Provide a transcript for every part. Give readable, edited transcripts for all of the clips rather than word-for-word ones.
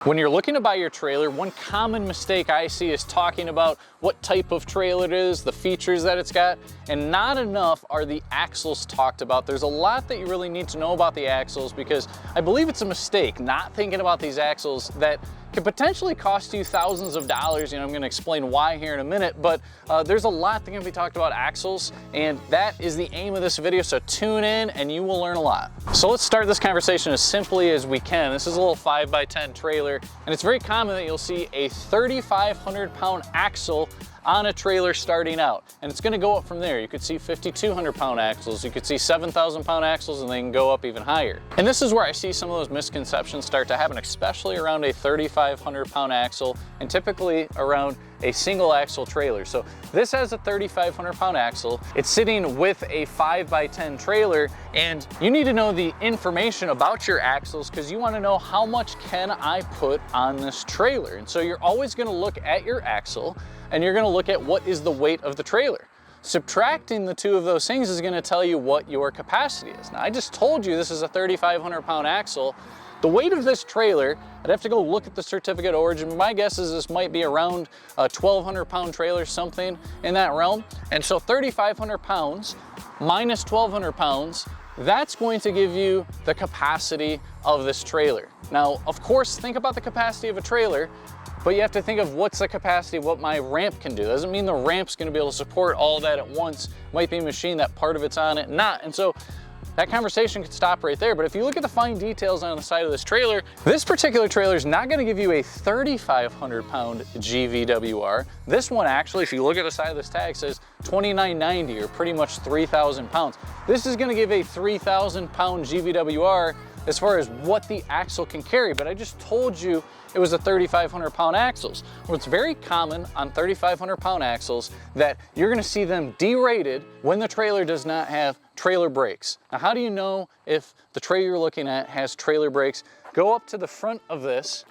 When you're looking to buy your trailer, one common mistake I see is talking about what type of trailer it is, the features that it's got, and not enough are the axles talked about. There's a lot that you really need to know about the axles because I believe it's a mistake not thinking about these axles that could potentially cost you thousands of dollars. I'm going to explain why here in a minute, but there's a lot that can be talked about axles, and that is the aim of this video, so tune in and you will learn a lot. So let's start this conversation as simply as we can. This is a little 5x10 trailer, and it's very common that you'll see a 3,500 pound axle on a trailer starting out, and it's going to go up from there. You could see 5,200 pound axles, you could see 7,000 pound axles, and they can go up even higher. And this is where I see some of those misconceptions start to happen, especially around a 3,500 pound axle and typically around a single axle trailer. So this has a 3,500 pound axle. It's sitting with a 5x10 trailer, and you need to know the information about your axles because you want to know how much can I put on this trailer. And so you're always going to look at your axle and you're going to look at what is the weight of the trailer. Subtracting the two of those things is going to tell you what your capacity is. Now, I just told you this is a 3,500 pound axle. The weight of this trailer, I'd have to go look at the certificate of origin. My guess is this might be around a 1,200 pound trailer, something in that realm. And so 3,500 pounds minus 1,200 pounds, that's going to give you the capacity of this trailer. Now, of course, think about the capacity of a trailer, but you have to think of what's the capacity of what my ramp can do. That doesn't mean the ramp's gonna be able to support all that at once. It might be a machine that part of it's on it, not. And so that conversation could stop right there. But if you look at the fine details on the side of this trailer, this particular trailer is not gonna give you a 3,500 pound GVWR. This one actually, if you look at the side of this tag, says 2,990 or pretty much 3,000 pounds. This is gonna give a 3,000 pound GVWR as far as what the axle can carry, but I just told you it was a 3,500 pound axles. Well, it's very common on 3,500 pound axles that you're gonna see them derated when the trailer does not have trailer brakes. Now, how do you know if the trailer you're looking at has trailer brakes? Go up to the front of this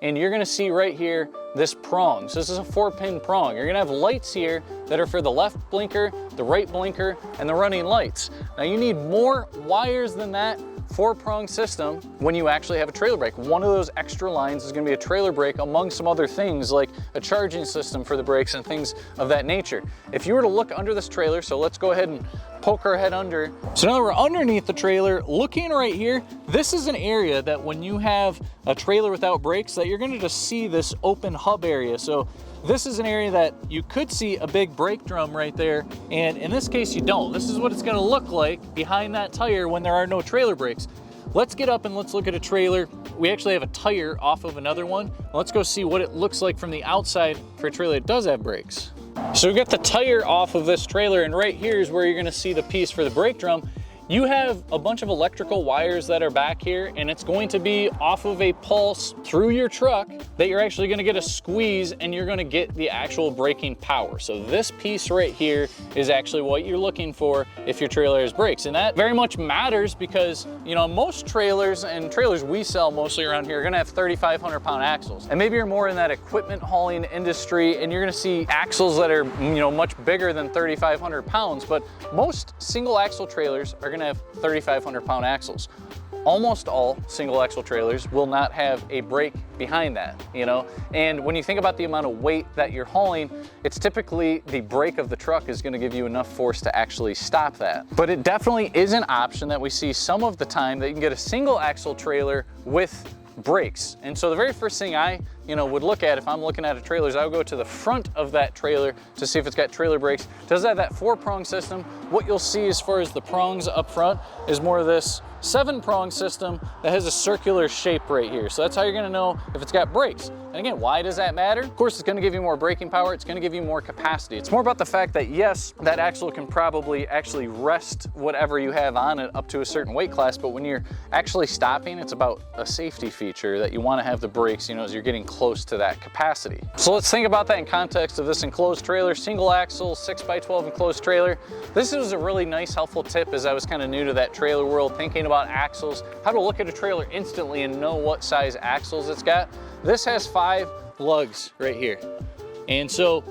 and you're gonna see right here this prong. So this is a 4-pin prong. You're gonna have lights here that are for the left blinker, the right blinker, and the running lights. Now, you need more wires than that 4-prong system when you actually have a trailer brake. One of those extra lines is going to be a trailer brake among some other things like a charging system for the brakes and things of that nature. If you were to look under this trailer, so let's go ahead and poke our head under. So now we're underneath the trailer, looking right here. This is an area that when you have a trailer without brakes, that you're going to just see this open hub area. So this is an area that you could see a big brake drum right there, and in this case you don't. This is what it's gonna look like behind that tire when there are no trailer brakes. Let's get up and let's look at a trailer. We actually have a tire off of another one. Let's go see what it looks like from the outside for a trailer that does have brakes. So we've got the tire off of this trailer, and right here is where you're gonna see the piece for the brake drum. You have a bunch of electrical wires that are back here, and it's going to be off of a pulse through your truck that you're actually gonna get a squeeze and you're gonna get the actual braking power. So this piece right here is actually what you're looking for if your trailer has brakes. And that very much matters because, most trailers and trailers we sell mostly around here are gonna have 3,500 pound axles. And maybe you're more in that equipment hauling industry and you're gonna see axles that are, much bigger than 3,500 pounds, but most single axle trailers are gonna have 3,500 pound axles. Almost all single axle trailers will not have a brake behind that, And when you think about the amount of weight that you're hauling, it's typically the brake of the truck is gonna give you enough force to actually stop that. But it definitely is an option that we see some of the time that you can get a single axle trailer with brakes. And so the very first thing I would look at if I'm looking at a trailer is I would go to the front of that trailer to see if it's got trailer brakes. Does it have that 4-prong system? What you'll see as far as the prongs up front is more of this 7-prong system that has a circular shape right here. So that's how you're gonna know if it's got brakes. And again, why does that matter? Of course, it's gonna give you more braking power. It's gonna give you more capacity. It's more about the fact that yes, that axle can probably actually rest whatever you have on it up to a certain weight class, but when you're actually stopping, it's about a safety feature that you wanna have the brakes, as you're getting close to that capacity. So let's think about that in context of this enclosed trailer, single axle, 6x12 enclosed trailer. This was a really nice, helpful tip as I was kind of new to that trailer world, thinking about axles, how to look at a trailer instantly and know what size axles it's got. This has 5 lugs right here. And so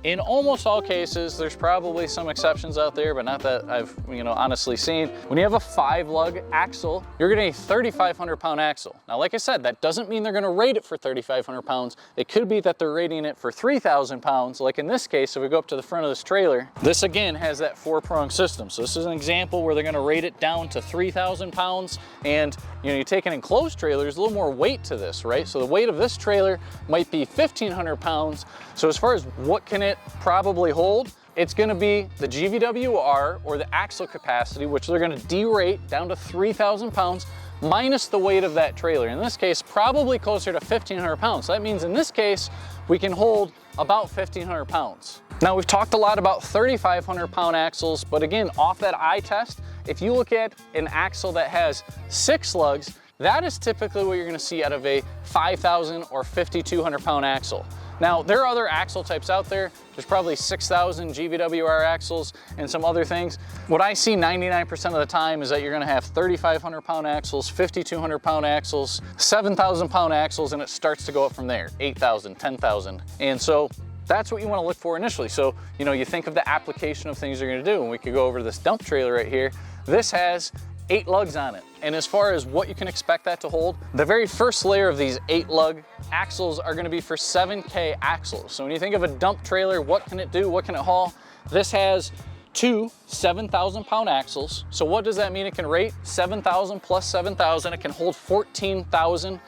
in almost all cases, there's probably some exceptions out there, but not that I've, honestly seen. When you have a 5-lug axle, you're getting a 3,500 pound axle. Now, like I said, that doesn't mean they're gonna rate it for 3,500 pounds. It could be that they're rating it for 3,000 pounds. Like in this case, if we go up to the front of this trailer, this again has that 4-prong system. So this is an example where they're gonna rate it down to 3,000 pounds. And you take an enclosed trailer, there's a little more weight to this, right? So the weight of this trailer might be 1,500 pounds. So as far as what can it probably hold, it's gonna be the GVWR, or the axle capacity, which they're gonna derate down to 3,000 pounds, minus the weight of that trailer. In this case, probably closer to 1,500 pounds. So that means in this case, we can hold about 1,500 pounds. Now, we've talked a lot about 3,500 pound axles, but again, off that eye test, if you look at an axle that has 6 lugs, that is typically what you're gonna see out of a 5,000 or 5,200 pound axle. Now, there are other axle types out there. There's probably 6,000 GVWR axles and some other things. What I see 99% of the time is that you're gonna have 3,500 pound axles, 5,200 pound axles, 7,000 pound axles, and it starts to go up from there, 8,000, 10,000. And so that's what you wanna look for initially. So, you think of the application of things you're gonna do, and we could go over to this dump trailer right here. This has 8 lugs on it. And as far as what you can expect that to hold, the very first layer of these 8-lug axles are gonna be for 7K axles. So when you think of a dump trailer, what can it do? What can it haul? This has 2 7,000 pound axles. So what does that mean it can rate? 7,000 plus 7,000, it can hold 14,000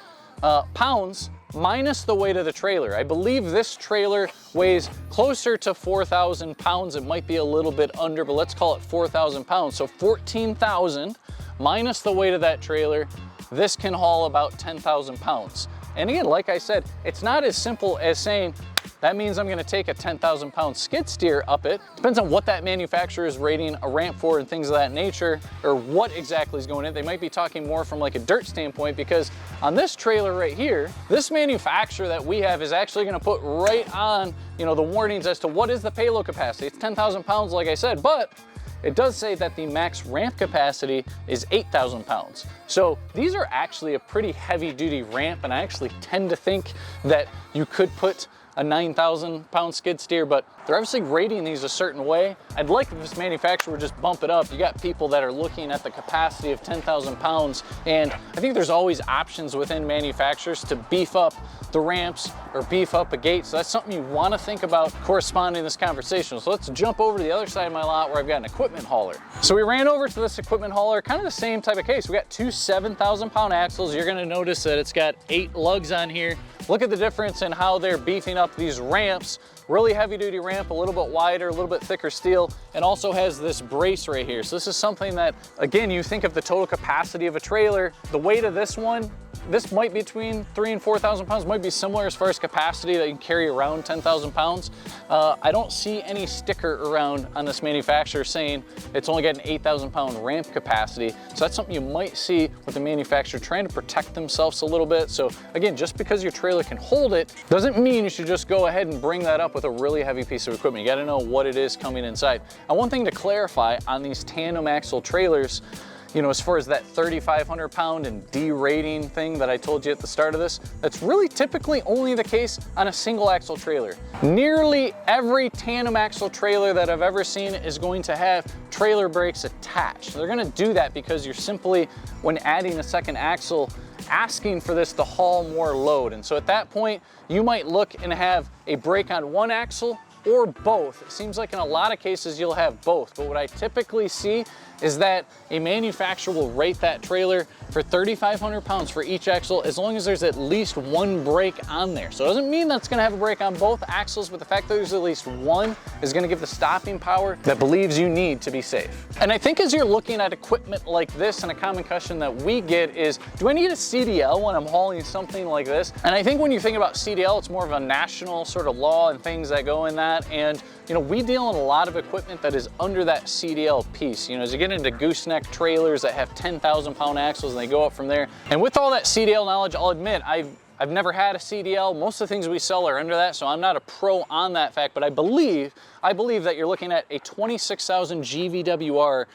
pounds minus the weight of the trailer. I believe this trailer weighs closer to 4,000 pounds. It might be a little bit under, but let's call it 4,000 pounds. So 14,000 minus the weight of that trailer, this can haul about 10,000 pounds. And again, like I said, it's not as simple as saying, that means I'm gonna take a 10,000 pound skid steer up it. Depends on what that manufacturer is rating a ramp for and things of that nature, or what exactly is going in. They might be talking more from like a dirt standpoint, because on this trailer right here, this manufacturer that we have is actually gonna put right on, the warnings as to what is the payload capacity. It's 10,000 pounds, like I said, but it does say that the max ramp capacity is 8,000 pounds. So these are actually a pretty heavy duty ramp, and I actually tend to think that you could put a 9,000 pound skid steer, but they're obviously rating these a certain way. I'd like if this manufacturer would just bump it up. You got people that are looking at the capacity of 10,000 pounds, and I think there's always options within manufacturers to beef up the ramps or beef up a gate. So that's something you want to think about corresponding to this conversation. So let's jump over to the other side of my lot where I've got an equipment hauler. So we ran over to this equipment hauler, kind of the same type of case. We got 2 7,000 pound axles. You're gonna notice that it's got 8 lugs on here. Look at the difference in how they're beefing up these ramps. Really heavy duty ramp, a little bit wider, a little bit thicker steel, and also has this brace right here. So this is something that, again, you think of the total capacity of a trailer, the weight of this one, this might be between 3,000 and 4,000 pounds, might be similar as far as capacity that you can carry around 10,000 pounds. I don't see any sticker around on this manufacturer saying it's only got an 8,000 pound ramp capacity. So that's something you might see with the manufacturer trying to protect themselves a little bit. So again, just because your trailer can hold it, doesn't mean you should just go ahead and bring that up with a really heavy piece of equipment. You gotta know what it is coming inside. And one thing to clarify on these tandem axle trailers, as far as that 3,500 pound and derating thing that I told you at the start of this, that's really typically only the case on a single axle trailer. Nearly every tandem axle trailer that I've ever seen is going to have trailer brakes attached. They're gonna do that because you're simply, when adding a second axle, asking for this to haul more load. And so at that point, you might look and have a brake on one axle or both. It seems like in a lot of cases you'll have both, but what I typically see is that a manufacturer will rate that trailer for 3,500 pounds for each axle as long as there's at least one brake on there. So it doesn't mean that's gonna have a brake on both axles, but the fact that there's at least one is gonna give the stopping power that believes you need to be safe. And I think as you're looking at equipment like this, and a common question that we get is, do I need a CDL when I'm hauling something like this? And I think when you think about CDL, it's more of a national sort of law and things that go in that. And we deal in a lot of equipment that is under that CDL piece. As you get into gooseneck trailers that have 10,000 pound axles and they go up from there. And with all that CDL knowledge, I'll admit, I've never had a CDL. Most of the things we sell are under that, so I'm not a pro on that fact, but I believe that you're looking at a 26,000 GVWR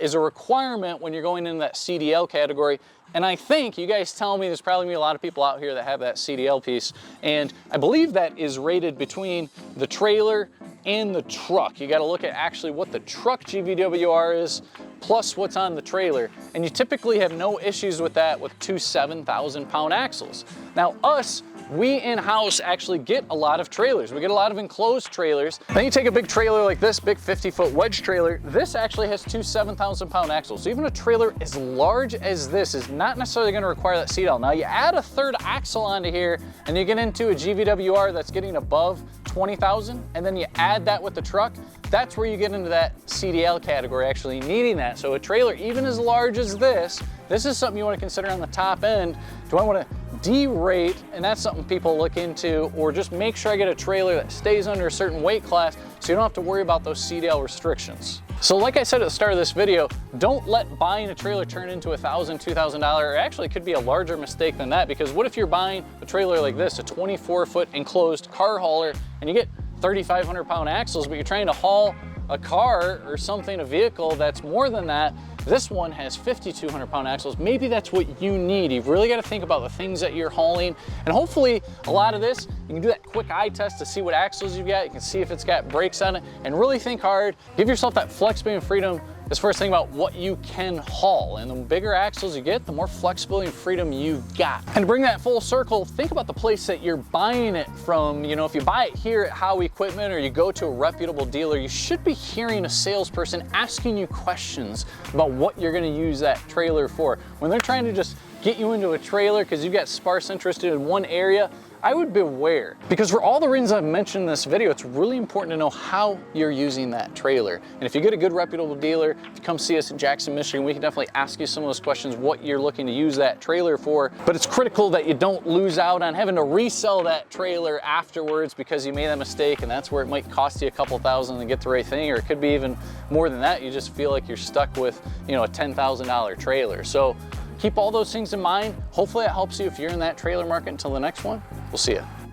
is a requirement when you're going into that CDL category. And I think, you guys tell me, there's probably gonna be a lot of people out here that have that CDL piece, and I believe that is rated between the trailer and the truck. You gotta look at actually what the truck GVWR is, plus what's on the trailer. And you typically have no issues with that with two 7,000-pound axles. Now we in-house actually get a lot of trailers. We get a lot of enclosed trailers. Then you take a big trailer like this, big 50-foot wedge trailer. This actually has two 7,000-pound axles. So even a trailer as large as this is not necessarily gonna require that CDL. Now you add a third axle onto here and you get into a GVWR that's getting above 20,000, and then you add that with the truck, that's where you get into that CDL category, actually needing that. So a trailer even as large as this is something you want to consider on the top end. Do I want to derate? And that's something people look into, or just make sure I get a trailer that stays under a certain weight class so you don't have to worry about those CDL restrictions. So like I said at the start of this video, don't let buying a trailer turn into $1,000, $2,000, or actually it could be a larger mistake than that, because what if you're buying a trailer like this, a 24-foot enclosed car hauler, and you get 3,500-pound axles, but you're trying to haul a car or something, a vehicle that's more than that. This one has 5,200-pound axles. Maybe that's what you need. You've really got to think about the things that you're hauling. And hopefully a lot of this, you can do that quick eye test to see what axles you've got. You can see if it's got brakes on it, and really think hard. Give yourself that flexibility and freedom as far as thinking about what you can haul. And the bigger axles you get, the more flexibility and freedom you've got. And to bring that full circle, think about the place that you're buying it from. You know, if you buy it here at Howe Equipment or you go to a reputable dealer, you should be hearing a salesperson asking you questions about what you're gonna use that trailer for. When they're trying to just get you into a trailer because you've got sparse interest in one area, I would beware, because for all the reasons I've mentioned in this video, it's really important to know how you're using that trailer. And if you get a good reputable dealer, if you come see us in Jackson, Michigan, we can definitely ask you some of those questions, what you're looking to use that trailer for. But it's critical that you don't lose out on having to resell that trailer afterwards because you made a mistake, and that's where it might cost you a couple thousand to get the right thing, or it could be even more than that. You just feel like you're stuck with, you know, a $10,000 trailer. So keep all those things in mind. Hopefully that helps you if you're in that trailer market. Until the next one, we'll see you.